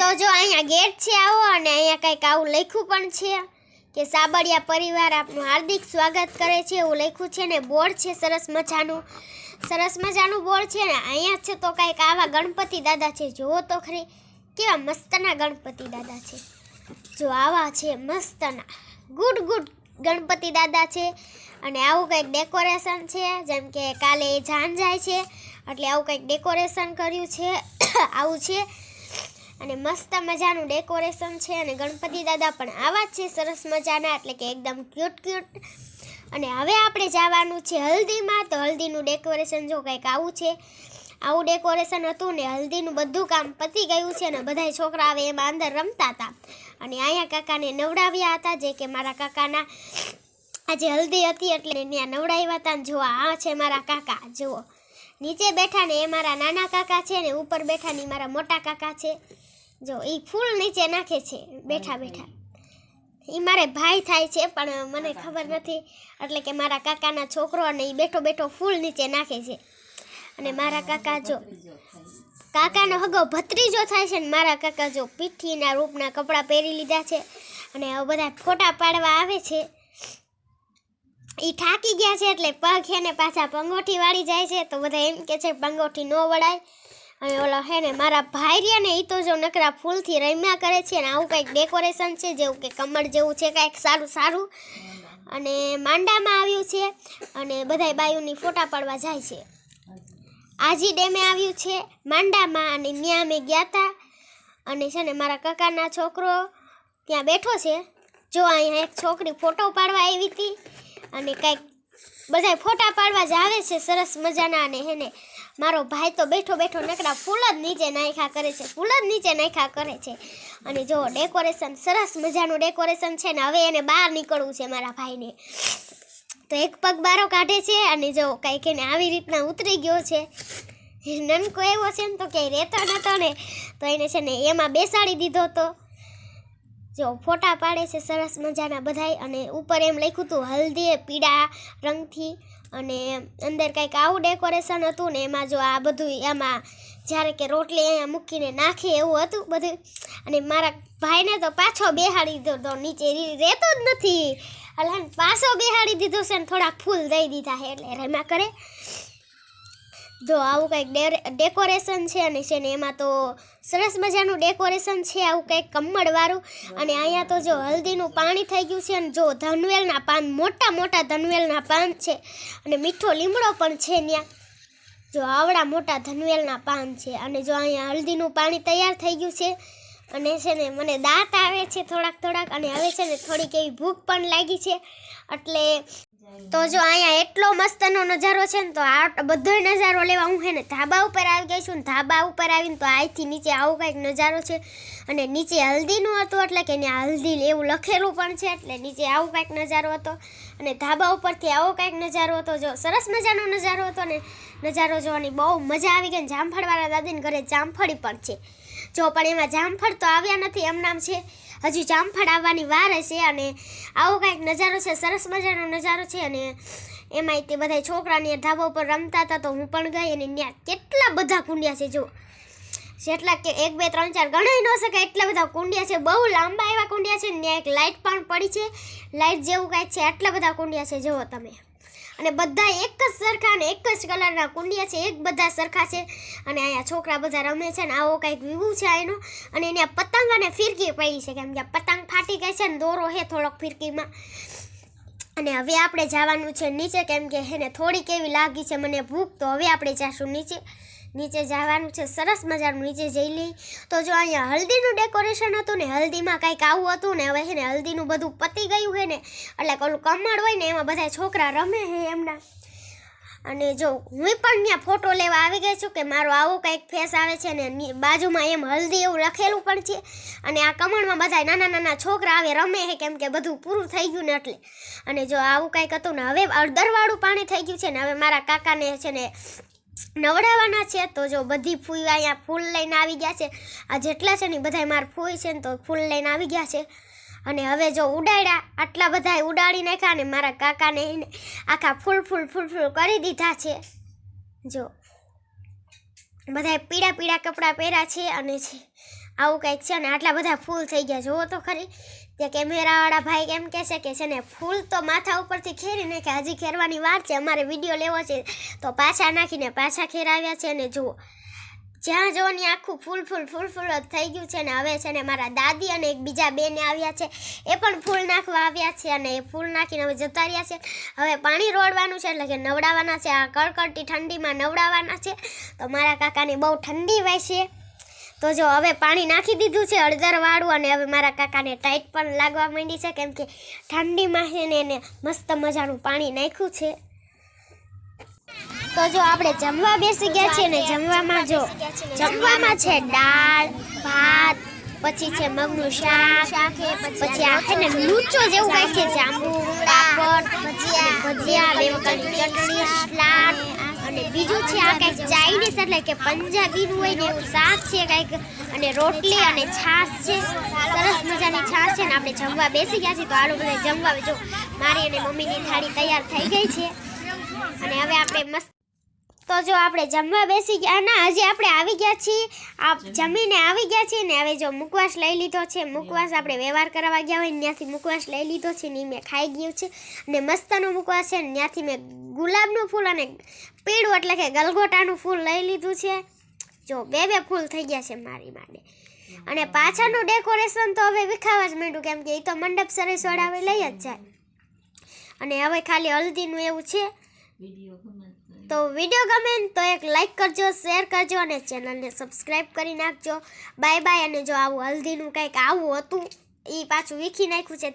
તો જો અહીંયા ગેટ છે આવો, અને અહીંયા કંઈક આવું લખ્યું પણ છે કે સાબડિયા પરિવાર આપનું હાર્દિક સ્વાગત કરે છે, એવું લખ્યું છે ને બોર્ડ છે સરસ મજાનું બોર્ડ છે ને અહીંયા છે તો કંઈક આવા ગણપતિ દાદા છે, જુઓ તો ખરી કેવા મસ્તના ગણપતિ દાદા છે, જો આવા છે મસ્તના ગુડ ગણપતિ દાદા છે, અને આવું કંઈક ડેકોરેશન છે, જેમ કે કાલે જાન જાય છે એટલે આવું કંઈક ડેકોરેશન કર્યું છે આવું છે, અને મસ્ત મજાનું ડેકોરેશન છે, અને ગણપતિ દાદા પણ આવા જ છે સરસ મજાના, એટલે કે એકદમ ક્યુટ. અને હવે આપણે જવાનું છે હલ્દીમાં, તો હલ્દીનું ડેકોરેશન જો કંઈક આવું છે, આવું ડેકોરેશન હતું ને હલ્દીનું બધું કામ પતી ગયું છે, અને બધાય છોકરા આવે એમાં અંદર રમતા હતા, અને અહીંયા કાકાને નવડાવ્યા હતા, જે કે મારા કાકાના આજે હલ્દી હતી એટલે ત્યાં નવડાવ્યા હતા, ને જો આ છે મારા કાકા, જુઓ નીચે બેઠા ને એ મારા નાના કાકા છે, ને ઉપર બેઠા ને મારા મોટા કાકા છે, જો એ ફૂલ નીચે નાખે છે બેઠા એ મારે ભાઈ થાય છે, પણ મને ખબર નથી, એટલે કે મારા કાકાના છોકરો, અને એ બેઠો ફૂલ નીચે નાખે છે, અને મારા કાકા જો કાકાનો હગો ભત્રીજો થાય છે, ને મારા કાકા જો પીઠીના રૂપના કપડાં પહેરી લીધા છે, અને હવે બધા ફોટા પાડવા આવે છે, એ થાકી ગયા છે એટલે પગ છે ને પાછા પંગોઠી વાળી જાય છે, તો બધા એમ કે છે પંગોઠી ન વળાય, અને ઓલા હે ને મારા ભાઈ રહ્યા ને એ તો જો નકરા ફૂલથી રમ્યા કરે છે, ને આવું કંઈક ડેકોરેશન છે જેવું કે કમળ જેવું છે કંઈક સારું, અને માંડામાં આવ્યું છે, અને બધાય બાયુની ફોટા પાડવા જાય છે, આજી ડેમે આવ્યું છે માંડામાં, અને ત્યાં અમે ગયા હતા, અને છે ને મારા કાકાના છોકરો ત્યાં બેઠો છે, જો અહીંયા એક છોકરી ફોટો પાડવા આવી હતી, અને કંઈક બધા ફોટા પાડવા જ આવે છે સરસ મજાના, અને હેને મારો ભાઈ તો બેઠો નકરા ફૂલ જ નીચે નાખ્યા કરે છે, અને જો ડેકોરેશન સરસ મજાનું ડેકોરેશન છે, ને હવે એને બહાર નીકળવું છે મારા ભાઈને, તો એક પગ બારો કાઢે છે, અને જો કંઈક એને આવી રીતના ઉતરી ગયો છે, નનકો એવો છે ને તો ક્યાંય રહેતો નહોતો ને, તો એને છે ને એમાં બેસાડી દીધો તો, જો ફોટા પાડે છે સરસ મજાના બધાય, અને ઉપર એમ લખ્યું હતું હલ્દી પીળા રંગથી, અને અંદર કંઈક આવું ડેકોરેશન હતું, ને એમાં જો આ બધું આમાં જ્યારે કે રોટલી અહીંયા મૂકીને નાખે એવું હતું બધું, અને મારા ભાઈને તો પાછો બેહાડી દીધો તો નીચે રહેતો જ નથી, એટલે પાછો બેહાડી દીધો છે, ને થોડા ફૂલ દઈ દીધા છે એટલે રમ્યા કરે, જો આવું કંઈક ડેકોરેશન છે, અને છે ને એમાં તો સરસ મજાનું ડેકોરેશન છે આવું કંઈક કમળવાળું, અને અહીંયા તો જો હલ્દીનું પાણી થઈ ગયું છે, અને જો ધનવેલના પાન મોટા ધનવેલના પાન છે, અને મીઠો લીમડો પણ છે ત્યાં, જો આવડા મોટા ધનવેલના પાન છે, અને જો અહીંયા હલ્દીનું પાણી તૈયાર થઈ ગયું છે, અને છે ને મને દાંત આવે છે થોડાક, અને હવે છે ને થોડીક એવી ભૂખ પણ લાગી છે, એટલે તો જો અહીંયા એટલો મસ્તનો નજારો છે ને, તો આ બધો નજારો લેવા હું હે ને ધાબા ઉપર આવી ગઈ છું, ને ધાબા ઉપર આવીને તો અહીંથી નીચે આવો કંઈક નજારો છે, અને નીચે હલ્દીનું હતું એટલે કે ત્યાં હલ્દી એવું લખેલું પણ છે, એટલે નીચે આવું કંઈક નજારો હતો, અને ધાબા ઉપરથી આવો કંઈક નજારો હતો, જો સરસ મજાનો નજારો હતો, ને નજારો જોવાની બહુ મજા આવી ગઈ, જામફળવાળા દાદીને ઘરે જામફળી પણ છે, જો પણ એમાં જામફળ તો આવ્યા નથી, એમ નામ છે, હજુ જામફળ આવવાની વાર હશે, અને આવો કંઈક નજારો છે, સરસ મજાનો નજારો છે, અને એમાંય તે બધા છોકરાને ધાબા ઉપર રમતા હતા, તો હું પણ ગઈ, અને ત્યાં કેટલા બધા કુંડિયા છે, જો જેટલા કે 1 2 3 4 ગણાઈ ન શકાય એટલા બધા કુંડિયા છે, બહુ લાંબા એવા કુંડિયા છે, ને એક લાઇટ પણ પડી છે, લાઇટ જેવું કાંઈક છે, આટલા બધા કુંડિયા છે જુઓ તમે, અને બધા એક જ સરખા ને એક જ કલરના કુંડિયા છે, એક બધા સરખા છે, અને અહીંયા છોકરા બધા રમે છે, ને આવો કંઈક વ્યૂ છે એનો, અને એને પતંગ અને ફિરકી પડી છે, કેમ કે પતંગ ફાટી ગઈ છે, ને દોરો છે થોડોક ફિરકીમાં, અને હવે આપણે જવાનું છે નીચે, કેમ કે એને થોડીક એવી લાગી છે મને ભૂખ, તો હવે આપણે જઈશું નીચે જવાનું છે સરસ મજાનું, નીચે જઈ લઈ, તો જો અહીંયા હલ્દીનું ડેકોરેશન હતું, ને હલ્દીમાં કંઈક આવું હતું, ને હવે છે ને હલ્દીનું બધું પતી ગયું છે ને, એટલે ઓલું કમળ હોય ને એમાં બધા છોકરા રમે છે એમના, અને જો હું પણ ત્યાં ફોટો લેવા આવી ગઈ છું કે મારો આવો કંઈક ફેસ આવે છે, ને બાજુમાં એમ હલ્દી એવું લખેલું પણ છે, અને આ કમળમાં બધા નાના છોકરા આવે રમે છે, કેમ કે બધું પૂરું થઈ ગયું ને એટલે, અને જો આવું કંઈક હતું ને હવે અડધરવાળું પાણી થઈ ગયું છે, ને હવે મારા કાકાને છે ને નવડાવવાના છે, તો જો બધી ફૂઈ અહીંયા ફૂલ લઈને આવી ગયા છે, આ જેટલા છે ને બધા મારા ફૂઈ છે ને તો ફૂલ લઈને આવી ગયા છે, અને હવે જો ઉડાડ્યા આટલા બધા ઉડાડી નાખ્યા, અને મારા કાકાને આખા ફૂલ કરી દીધા છે, જો બધાએ પીળા કપડાં પહેર્યા છે, અને આવું કંઈક છે ને આટલા બધા ફૂલ થઈ ગયા જુઓ તો ખરી. ત્યાં કેમેરાવાળા ભાઈ એમ કહેશે કે છે ને ફૂલ તો માથા ઉપરથી ખેરી નાખે, હજી ખેરવાની વાર છે, અમારે વિડીયો લેવો છે તો પાછા નાખીને પાછા ખેરાવ્યા છે. ને જુઓ જ્યાં જો ને આખું ફૂલ જ થઈ ગયું છે. ને હવે છે ને મારા દાદી અને એક બીજા બેન આવ્યા છે, એ પણ ફૂલ નાખવા આવ્યા છે અને એ ફૂલ નાખીને હવે જતા રહ્યા છે. હવે પાણી રોડવાનું છે એટલે કે નવડાવવાના છે, આ કડકડતી ઠંડીમાં નવડાવવાના છે. તો મારા કાકાને બહુ ઠંડી વાય છે, તો જો હવે પાણી નાખી દીધું છે હળદરવાળું, અને હવે મારા કાકાને ટાઈટ પણ લાગવા માંડી છે કેમ કે ઠંડીમાં છે ને એને મસ્ત મજાનું પાણી નાખ્યું છે. તો જો આપણે જમવા બેસી ગયા છીએ ને જમવામાં જમવામાં છે દાળ ભાત, પછી છે મગનું શાક, પછી આ છે ને લૂચો જેવું કાંઈ છે, જાંબુ પાપડ ભજીયા વેફરની ચટણી સલાડ, અને બીજું છે આ કંઈક ચાઇનીઝ એટલે કે પંજાબીનું હોય ને એવું શાક છે કંઈક, અને રોટલી અને છાશ છે, સરસ મજાની છાશ છે. ને આપણે જમવા બેસી ગયા છીએ તો આલો બધા જમવા. જો મારી અને મમ્મીની થાળી તૈયાર થઈ ગઈ છે અને હવે આપણે મસ્ત. તો જો આપણે જમવા બેસી ગયા ના હજી આપણે આવી ગયા છીએ, જમીને આવી ગયા છીએ ને હવે જો મુખવાસ લઈ લીધો છે. મુખવાસ આપણે વ્યવહાર કરવા ગયા હોય ત્યાંથી મુખવાસ લઈ લીધો છે ને મેં ખાઈ ગયું છે. અને મસ્તનો મુખવાસ છે ને ત્યાંથી મેં ગુલાબનું ફૂલ અને પીળું એટલે કે ગલગોટાનું ફૂલ લઈ લીધું છે. જો બે ફૂલ થઈ ગયા છે મારી માટે. અને પાછળનું ડેકોરેશન તો હવે વિખાવા જ માંડ્યું કેમ કે એ તો મંડપ સરસ વડાવે લઈ જ જાય. અને હવે ખાલી હલ્દીનું એવું છે. તો વિડીયો ગમે તો એક લાઈક કરજો, શેર કરજો અને ચેનલને સબસ્ક્રાઈબ કરી નાખજો. Bye bye. અને જો આવું હલ્દીનું કંઈક આવું હતું એ પાછું વીખી નાખ્યું છે.